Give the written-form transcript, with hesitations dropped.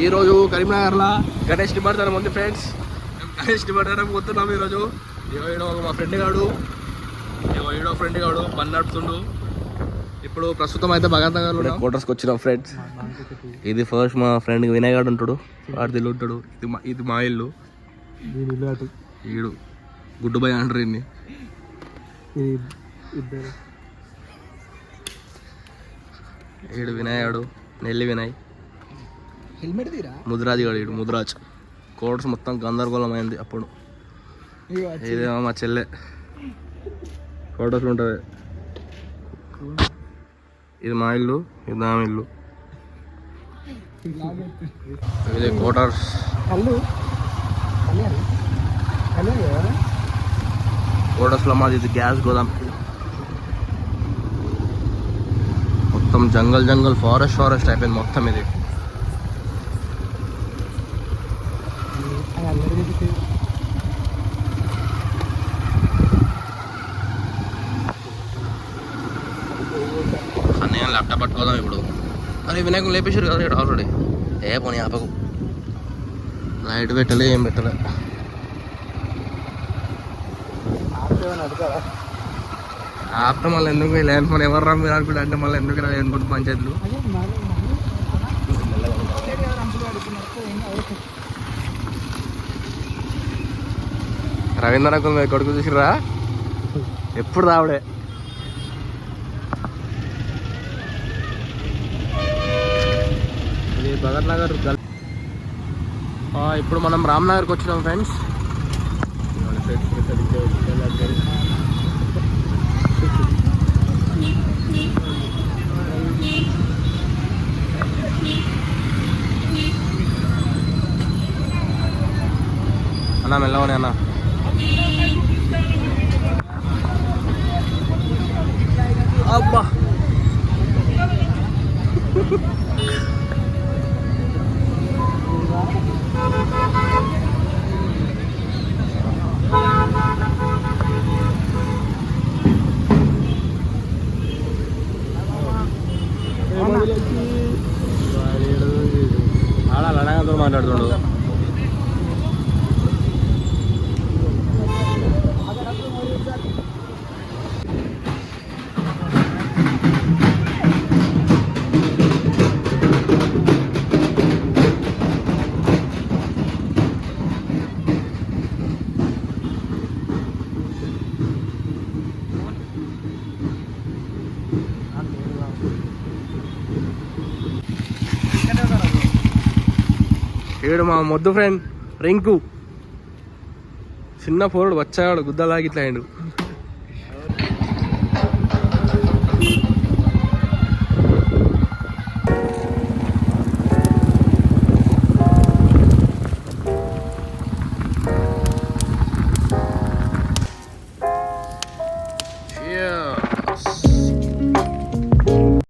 ఈరోజు కరీంనగర్లో గణేష్ నిమజ్జనం ఉంది ఫ్రెండ్స్. గణేష్ నిమజ్జనం పోతున్నాం ఈరోజు. ఈడో మా ఫ్రెండ్ గాడు బండి నడుపుతుండు. ఇప్పుడు ప్రస్తుతం అయితే భగత్ నగర్లో క్వార్టర్స్కి వచ్చినాం ఫ్రెండ్స్. ఇది ఫస్ట్ మా ఫ్రెండ్ వినయ్ గాడు ఉంటాడు, వాడి ఇల్లు ఉంటాడు. ఇది మా ఇల్లు. ఈడు గుడ్డు బాయ్ అంటారు ఇన్ని. ఈడు వినయ్ గాడు, నెల్లి వినయ్. హెల్మెట్ తీరా ముదిరాజ్ గాడు, ఈడు ముదిరాజ్. కోర్స్ మొత్తం గందరగోళం అయింది అప్పుడు. ఇదేమో మా చెల్లె ఫోటోస్ ఉంటుంది. ఇది మా ఇల్లు, ఇది నా ఇల్లు. ఇది క్వార్టర్స్. క్వార్టర్స్లో మాది ఇది గ్యాస్ గోదాం. మొత్తం జంగల్ ఫారెస్ట్ అయిపోయింది మొత్తం. ఇది అన్నయ్య ల్యాప్టాప్ పట్టుకోదాం ఇప్పుడు. అరే వినాయకులు లేపేసారు కదా ఇక్కడ ఆల్రెడీ. పోనీ ఆపకు, లైట్ పెట్టలే, ఏం పెట్టలే. ఆపితే మళ్ళీ ఎందుకు లేని ఫోన్ ఎవరు రా మీరు అనుకుంటే, అంటే మళ్ళీ ఎందుకు రా అనుకుంటు పంచాయతీలు. రవీంద్ర కొడుకు చూసిరా, ఎప్పుడు రావడే. ఇది భగత్ నగర్. ఇప్పుడు మనం రామ్నగర్కి వచ్చినాం ఫ్రెండ్స్. అన్నా మెల్లవని అన్న. అబ్బా లడంగాతో మాట్లాడుతుండు. ఏడు మా మొద్దు ఫ్రెండ్ రింకు, చిన్న పోరుడు వచ్చాడు గుద్దలాగి ఇట్లా అయ్యాడు.